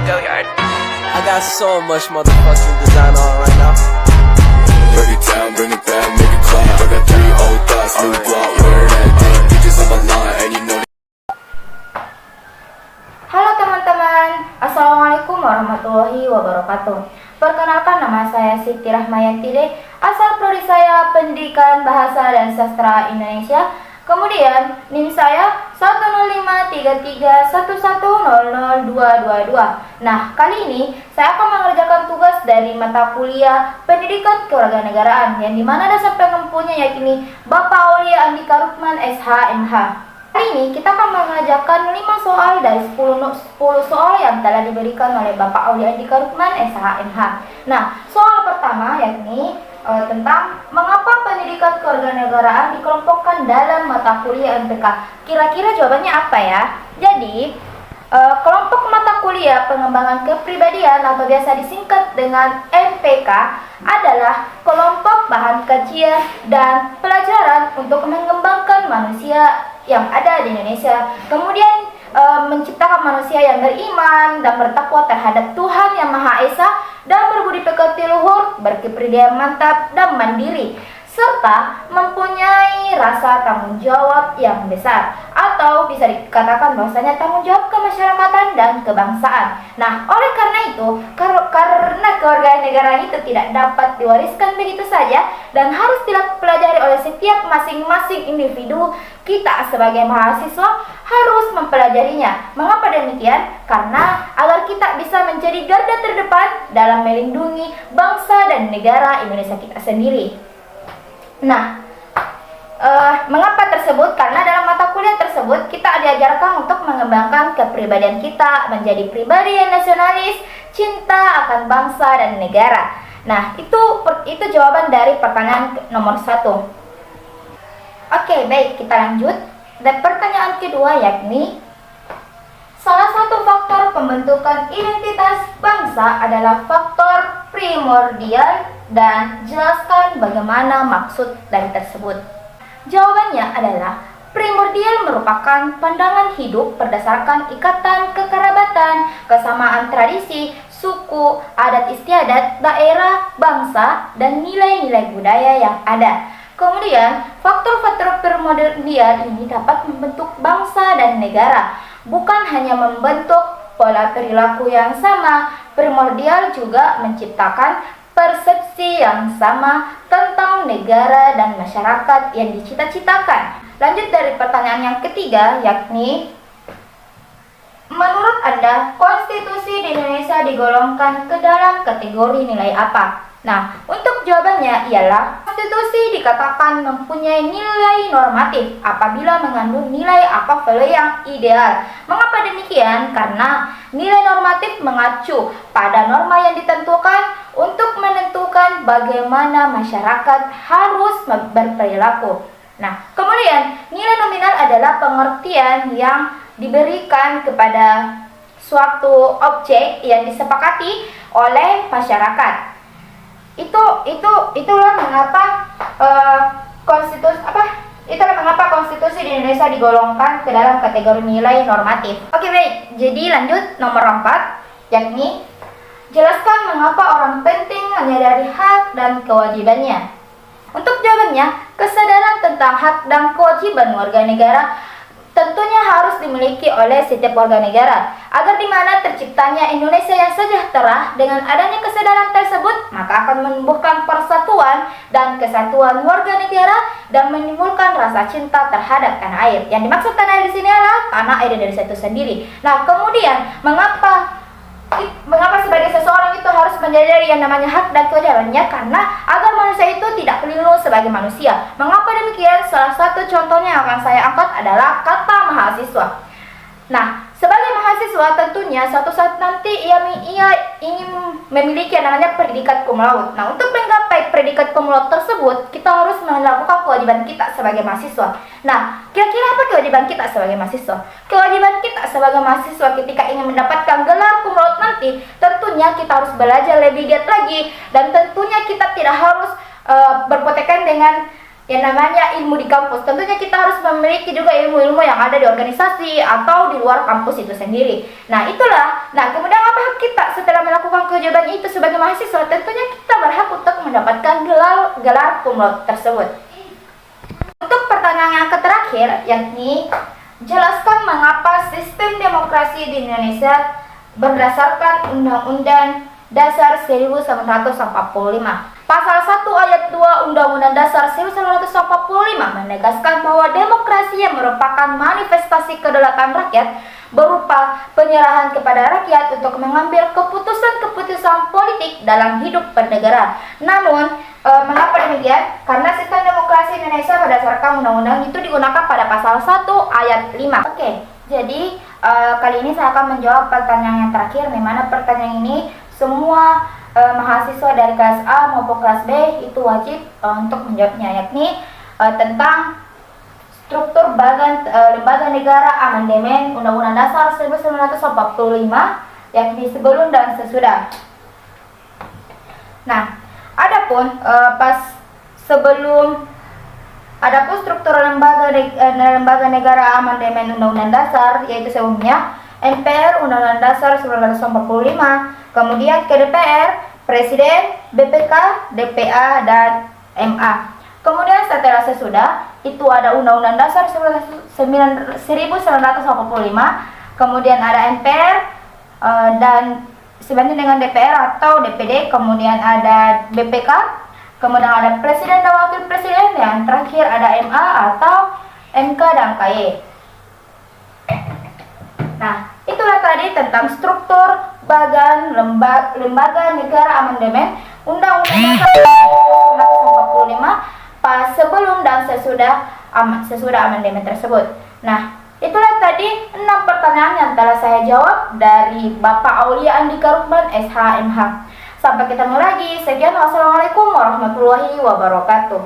Go yard. I got so much motherfucking design on right now. Break it down, bring it back, make it clap. I got 3 old thoughts, new guap, wear that thing. Bitches on my line, and you know. Halo teman-teman, Assalamualaikum warahmatullahi wabarakatuh. Perkenalkan, nama saya Siti Rahmayanti, asal prodi saya Pendidikan Bahasa dan Sastra Indonesia. Kemudian NIM saya 1053311002222. Nah, kali ini saya akan mengerjakan tugas dari mata kuliah Pendidikan Kewarganegaraan yang dimana dasar pengempunya yakni Bapak Aulia Andika Rukman SH.MH. Hari ini kita akan mengerjakan 5 soal dari 10 soal yang telah diberikan oleh Bapak Aulia Andika Rukman SH.MH. Nah, soal pertama yakni tentang mengapa pendidikan kewarganegaraan dikelompokkan dalam mata kuliah MPK. Kira-kira jawabannya apa ya? Jadi, kelompok mata kuliah pengembangan kepribadian atau biasa disingkat dengan MPK adalah kelompok bahan kajian dan pelajaran untuk mengembangkan manusia yang ada di Indonesia. Kemudian menciptakan manusia yang beriman dan bertakwa terhadap Tuhan Yang Maha Esa dan berbudi pekerti luhur, berkepribadian mantap dan mandiri, serta mempunyai rasa tanggung jawab yang besar, atau bisa dikatakan bahwasanya tanggung jawab kemasyarakatan dan kebangsaan. Nah, oleh karena itu, karena kewarganegaraan itu tidak dapat diwariskan begitu saja dan harus dipelajari oleh setiap masing-masing individu, kita sebagai mahasiswa harus mempelajarinya. Mengapa demikian? Karena agar kita bisa menjadi garda terdepan dalam melindungi bangsa dan negara Indonesia kita sendiri. Nah, mengapa tersebut? Karena dalam mata kuliah tersebut kita diajarkan untuk mengembangkan kepribadian kita menjadi pribadi yang nasionalis, cinta akan bangsa dan negara. Nah, itu jawaban dari pertanyaan nomor 1. Oke, baik, kita lanjut. Dan pertanyaan kedua yakni, salah satu faktor pembentukan identitas bangsa adalah faktor primordial dan jelaskan bagaimana maksud dari tersebut. Jawabannya adalah primordial merupakan pandangan hidup berdasarkan ikatan kekerabatan, kesamaan tradisi, suku, adat istiadat, daerah, bangsa, dan nilai-nilai budaya yang ada. Kemudian, faktor-faktor primordial ini dapat membentuk bangsa dan negara, bukan hanya membentuk pola perilaku yang sama. Primordial juga menciptakan persepsi yang sama tentang negara dan masyarakat yang dicita-citakan. Lanjut dari pertanyaan yang ketiga, yakni, menurut Anda, konstitusi di Indonesia digolongkan ke dalam kategori nilai apa? Nah, untuk jawabannya ialah konstitusi dikatakan mempunyai nilai normatif apabila mengandung nilai atau value yang ideal. Mengapa demikian? Karena nilai normatif mengacu pada norma yang ditentukan untuk menentukan bagaimana masyarakat harus berperilaku. Nah, kemudian nilai nominal adalah pengertian yang diberikan kepada suatu objek yang disepakati oleh masyarakat. Itulah mengapa konstitusi di Indonesia digolongkan ke dalam kategori nilai normatif. Oke, baik. Jadi lanjut nomor 4, yakni jelaskan mengapa orang penting menyadari hak dan kewajibannya. Untuk jawabannya, kesadaran tentang hak dan kewajiban warga negara tentunya harus dimiliki oleh setiap warga negara, agar di mana terciptanya Indonesia yang sejahtera. Dengan adanya kesadaran tersebut, maka akan menumbuhkan persatuan dan kesatuan warga negara dan menimbulkan rasa cinta terhadap tanah air. Yang dimaksud tanah air di sini adalah tanah air Indonesia itu sendiri. Nah, kemudian mengapa sebagai seseorang itu harus menyadari yang namanya hak dan kewajibannya? Karena agar manusia itu tidak keliru sebagai manusia. Mengapa demikian? Salah satu contohnya yang akan saya angkat adalah kata mahasiswa. Nah, sebagai mahasiswa tentunya suatu saat nanti ia ingin memiliki yang namanya predikat cum laude. Nah, untuk menggapai predikat cum laude tersebut, kita harus melakukan kewajiban kita sebagai mahasiswa. Nah, kira-kira apa kewajiban kita sebagai mahasiswa? Kewajiban kita sebagai mahasiswa ketika ingin mendapatkan gelar cum laude nanti, tentunya kita harus belajar lebih giat lagi, dan tentunya kita tidak harus berpotekan dengan yang namanya ilmu di kampus. Tentunya kita harus memiliki juga ilmu-ilmu yang ada di organisasi atau di luar kampus itu sendiri. Nah itulah, kemudian apa hak kita setelah melakukan kewajiban itu sebagai mahasiswa? Tentunya kita berhak untuk mendapatkan gelar cum laude tersebut. Untuk pertanyaan yang terakhir, yakni jelaskan mengapa sistem demokrasi di Indonesia berdasarkan Undang-Undang Dasar 1945. Pasal 1 ayat 2 Undang-Undang Dasar 1945 menegaskan bahwa demokrasi yang merupakan manifestasi kedaulatan rakyat berupa penyerahan kepada rakyat untuk mengambil keputusan-keputusan politik dalam hidup bernegara. Namun, mengapa demikian? Karena sistem demokrasi Indonesia berdasarkan undang-undang itu digunakan pada pasal 1 ayat 5. Oke, jadi kali ini saya akan menjawab pertanyaan yang terakhir, di mana pertanyaan ini semua mahasiswa dari kelas A maupun kelas B itu wajib untuk menjawabnya, yakni tentang struktur lembaga negara amandemen Undang-Undang Dasar 1945, yakni sebelum dan sesudah. Nah, adapun struktur lembaga negara amandemen Undang-Undang Dasar, yaitu sebelumnya MPR Undang-Undang Dasar 1945, kemudian ke DPR, Presiden, BPK, DPA, dan MA. Kemudian setelah sesudah, itu ada Undang-Undang Dasar 1945, kemudian ada MPR, dan sebanding dengan DPR atau DPD, kemudian ada BPK, kemudian ada Presiden dan Wakil Presiden, dan terakhir ada MA atau MK dan KY. Nah, itulah tadi tentang struktur bagan lembaga negara amandemen Undang-Undang Dasar 1945 pas sebelum dan sesudah amandemen tersebut. Nah, itulah tadi 6 pertanyaan yang telah saya jawab dari Bapak Aulia Andika Rukman, SH, MH. Sampai ketemu lagi. Sekian, wassalamualaikum warahmatullahi wabarakatuh.